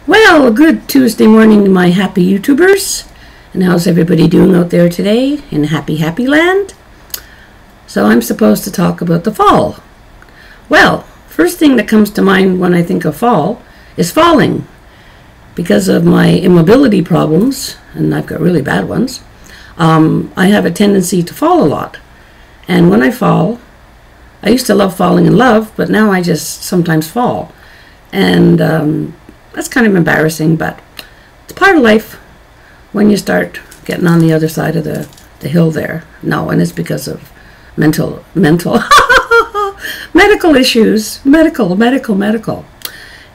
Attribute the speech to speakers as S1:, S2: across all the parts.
S1: Well, good Tuesday morning, my happy YouTubers. And how's everybody doing out there today in happy, happy land? So I'm supposed to talk about the fall. Well, first thing that comes to mind when I think of fall is falling. Because of my immobility problems, and I've got really bad ones, I have a tendency to fall a lot. And when I fall, I used to love falling in love, but now I just sometimes fall. And that's kind of embarrassing, but it's part of life when you start getting on the other side of the hill there. No, and it's because of mental medical issues. Medical.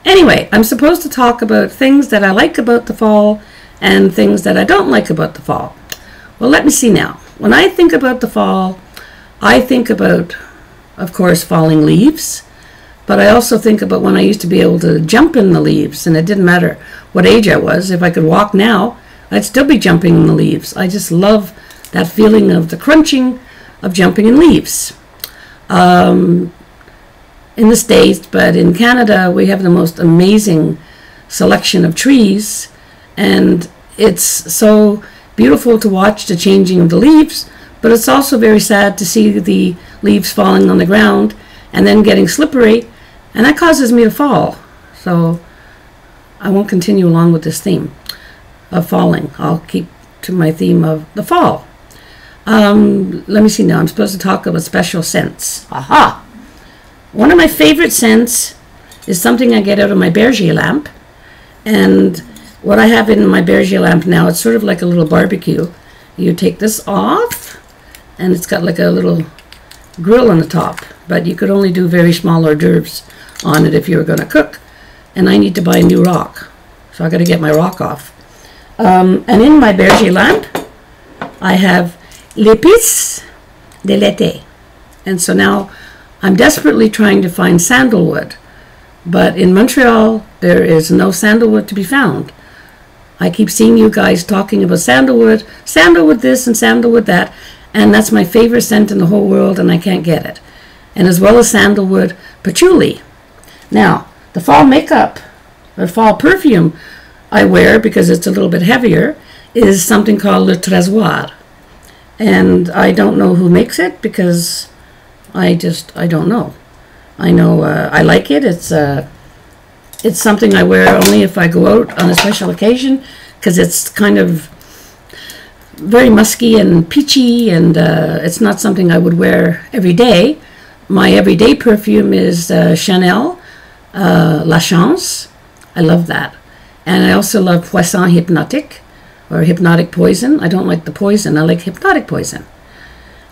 S1: Anyway, I'm supposed to talk about things that I like about the fall and things that I don't like about the fall. Well, let me see now. When I think about the fall, I think about, of course, falling leaves. But I also think about when I used to be able to jump in the leaves, and it didn't matter what age I was. If I could walk now, I'd still be jumping in the leaves. I just love that feeling of the crunching of jumping in leaves. In the States, but in Canada, we have the most amazing selection of trees, and it's so beautiful to watch the changing of the leaves, but it's also very sad to see the leaves falling on the ground and then getting slippery, and that causes me to fall. So I won't continue along with this theme of falling. I'll keep to my theme of the fall. Let me see now. I'm supposed to talk about special scents. Aha! One of my favorite scents is something I get out of my Berger lamp. And what I have in my Berger lamp now, it's sort of like a little barbecue. You take this off, and it's got like a little grill on the top. But you could only do very small hors d'oeuvres on it if you were going to cook. And I need to buy a new rock. So I got to get my rock off. And in my Berger lamp, I have l'épice de l'été. And so now I'm desperately trying to find sandalwood. But in Montreal, there is no sandalwood to be found. I keep seeing you guys talking about sandalwood this and sandalwood that. And that's my favorite scent in the whole world, and I can't get it. And as well as sandalwood, patchouli. Now, the fall makeup, or fall perfume I wear, because it's a little bit heavier, is something called Le Trésor. And I don't know who makes it, because I don't know. I know I like it. It's something I wear only if I go out on a special occasion, because it's kind of very musky and peachy, and it's not something I would wear every day. My everyday perfume is Chanel La Chance. I love that. And I also love Poison Hypnotique, or Hypnotic Poison. I don't like the poison. I like Hypnotic Poison.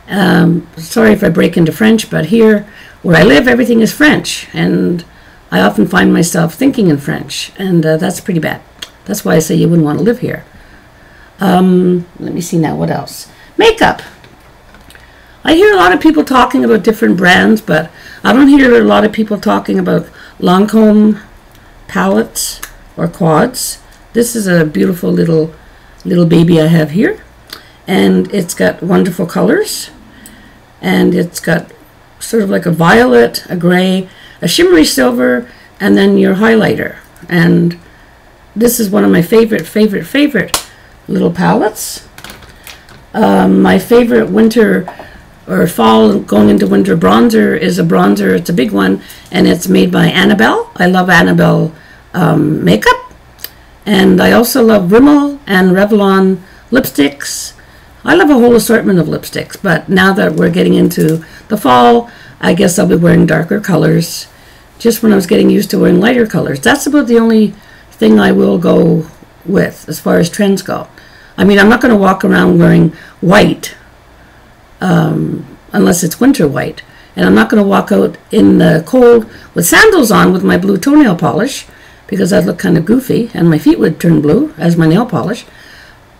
S1: Sorry if I break into French, but here where I live, everything is French. And I often find myself thinking in French. And that's pretty bad. That's why I say you wouldn't want to live here. Let me see now, what else? Makeup. I hear a lot of people talking about different brands, but I don't hear a lot of people talking about Lancome palettes or quads. This is a beautiful little baby I have here, and it's got wonderful colors, and it's got sort of like a violet, a gray, a shimmery silver, and then your highlighter. And this is one of my favorite little palettes. My favorite winter or fall going into winter bronzer is a bronzer. It's a big one, and it's made by Annabelle. I love Annabelle makeup, and I also love Rimmel and Revlon lipsticks. I love a whole assortment of lipsticks, but now that we're getting into the fall, I guess I'll be wearing darker colors. Just when I was getting used to wearing lighter colors, that's about the only thing I will go with as far as trends go. I mean, I'm not going to walk around wearing white unless it's winter white. And I'm not going to walk out in the cold with sandals on with my blue toenail polish, because I'd look kind of goofy and my feet would turn blue as my nail polish.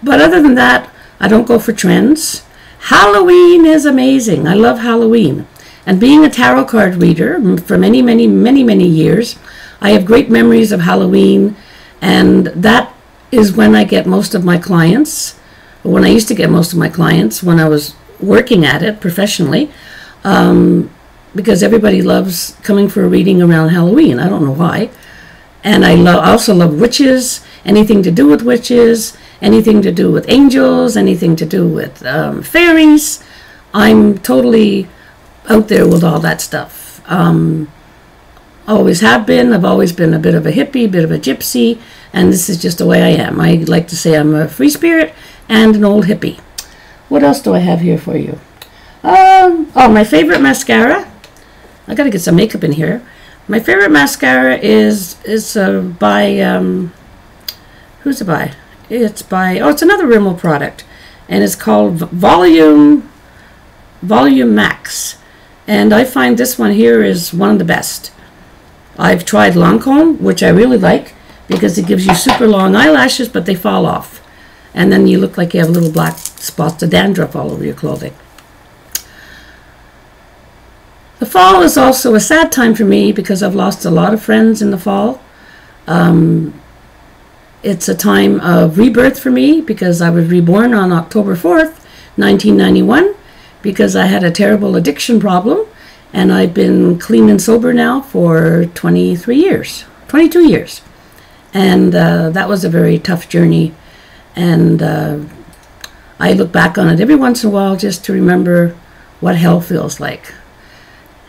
S1: But other than that, I don't go for trends. Halloween is amazing. I love Halloween. And being a tarot card reader for many years, I have great memories of Halloween, and that is when I get most of my clients, or when I used to get most of my clients when I was working at it professionally, because everybody loves coming for a reading around Halloween. I don't know why. And I also love witches, anything to do with witches, anything to do with angels, anything to do with fairies. I'm totally out there with all that stuff. Always have been. I've always been a bit of a hippie, bit of a gypsy, and this is just the way I am. I like to say I'm a free spirit and an old hippie. What else do I have here for you? Oh, my favorite mascara. I gotta get some makeup in here. My favorite mascara is by who's it by? It's by it's another Rimmel product, and it's called Volume Max, and I find this one here is one of the best. I've tried Lancome, which I really like because it gives you super long eyelashes, but they fall off, and then you look like you have little black spots of dandruff all over your clothing. The fall is also a sad time for me because I've lost a lot of friends in the fall. It's a time of rebirth for me because I was reborn on October 4th, 1991, because I had a terrible addiction problem, and I've been clean and sober now for 22 years. And that was a very tough journey, and I look back on it every once in a while just to remember what hell feels like.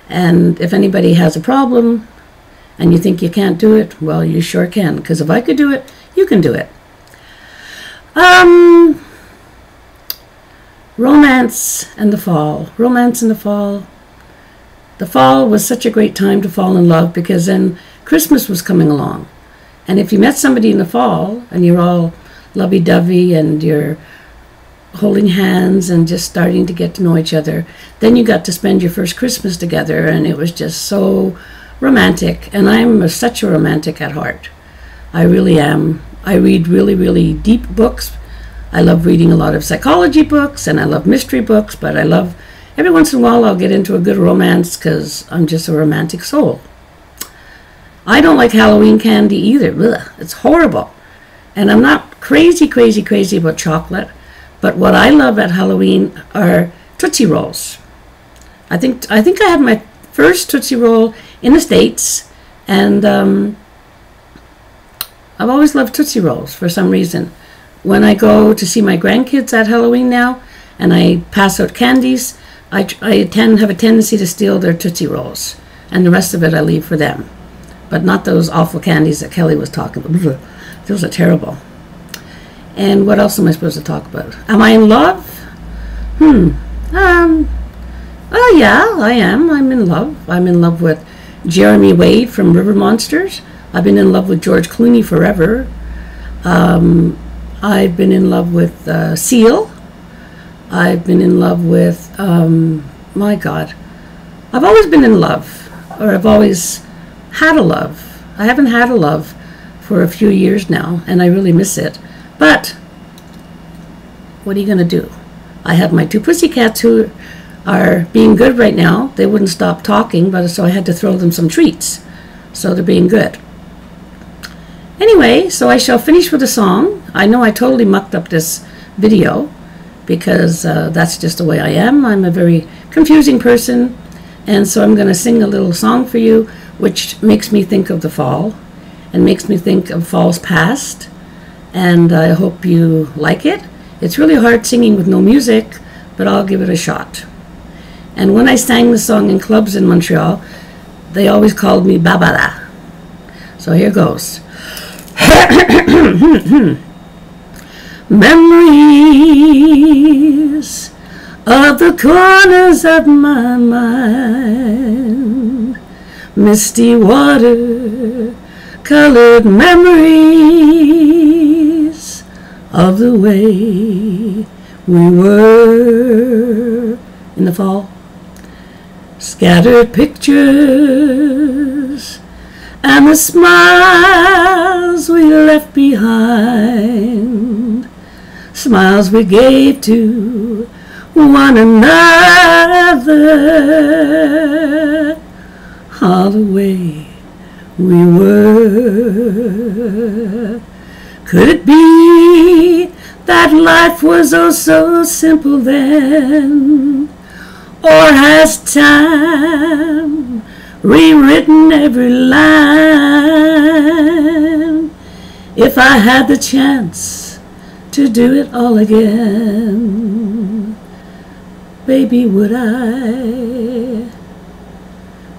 S1: And if anybody has a problem and you think you can't do it, well, you sure can, because if I could do it, you can do it. Romance and the fall. Romance and the fall. The fall was such a great time to fall in love because then Christmas was coming along. And if you met somebody in the fall and you're all lovey-dovey and you're holding hands and just starting to get to know each other, then you got to spend your first Christmas together, and it was just so romantic. And I'm such a romantic at heart. I really am. I read really, really deep books. I love reading a lot of psychology books, and I love mystery books, but I love, every once in a while I'll get into a good romance because I'm just a romantic soul. I don't like Halloween candy either. Ugh, it's horrible. And I'm not crazy about chocolate. But what I love at Halloween are Tootsie Rolls. I think I had my first Tootsie Roll in the States, and I've always loved Tootsie Rolls for some reason. When I go to see my grandkids at Halloween now, and I pass out candies, I have a tendency to steal their Tootsie Rolls, and the rest of it I leave for them. But not those awful candies that Kelly was talking about. Those are terrible. And what else am I supposed to talk about? Am I in love? Oh yeah, I am. I'm in love. I'm in love with Jeremy Wade from River Monsters. I've been in love with George Clooney forever. I've been in love with Seal. I've been in love with, my God. I've always been in love, or I've always had a love. I haven't had a love for a few years now, and I really miss it. But what are you going to do? I have my two pussycats who are being good right now. They wouldn't stop talking, but so I had to throw them some treats. So they're being good. Anyway, so I shall finish with a song. I know I totally mucked up this video because that's just the way I am. I'm a very confusing person. And so I'm going to sing a little song for you, which makes me think of the fall and makes me think of falls past. And I hope you like it. It's really hard singing with no music, but I'll give it a shot. And when I sang the song in clubs in Montreal, they always called me Babala. So here goes. Memories of the corners of my mind, misty water, colored memories of the way we were in the fall. Scattered pictures and the smiles we left behind, smiles we gave to one another, all the way we were. Could it be that life was oh so simple then? Or has time rewritten every line? If I had the chance to do it all again, baby, would I?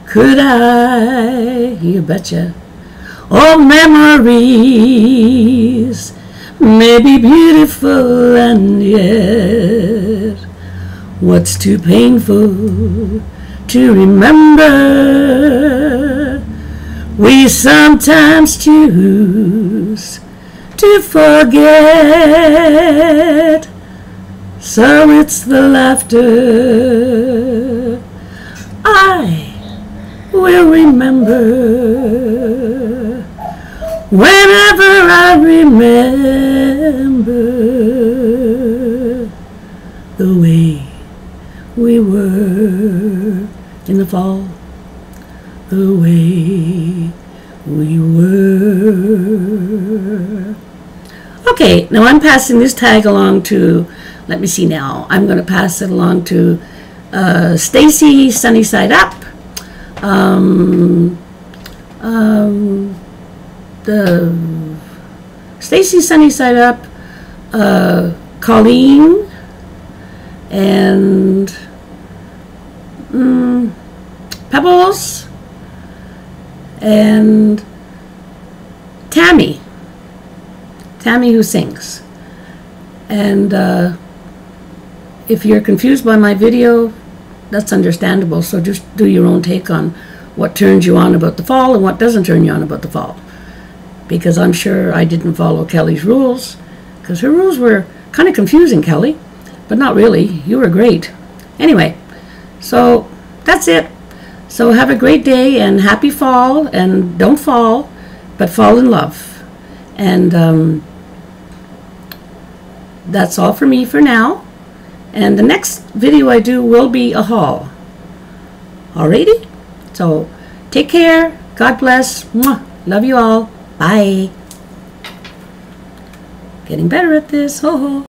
S1: Could I? You betcha. Oh, memories may be beautiful, and yet what's too painful to remember? We sometimes choose to forget, so it's the laughter I will remember whenever I remember the way we were in the fall, the way we were. Okay, now I'm passing this tag along to, let me see now, I'm going to pass it along to Stacy Sunny Side Up, the Stacy Sunny Side Up, Colleen, and Pebbles, and Tammy who sings. And if you're confused by my video, that's understandable, so just do your own take on what turns you on about the fall and what doesn't turn you on about the fall, because I'm sure I didn't follow Kelly's rules, because her rules were kind of confusing, Kelly, but not really. You were great. Anyway, so that's it. So have a great day and happy fall, and don't fall, but fall in love. And that's all for me for now. And the next video I do will be a haul. Alrighty? So take care. God bless. Mwah. Love you all. Bye. Getting better at this. Ho ho.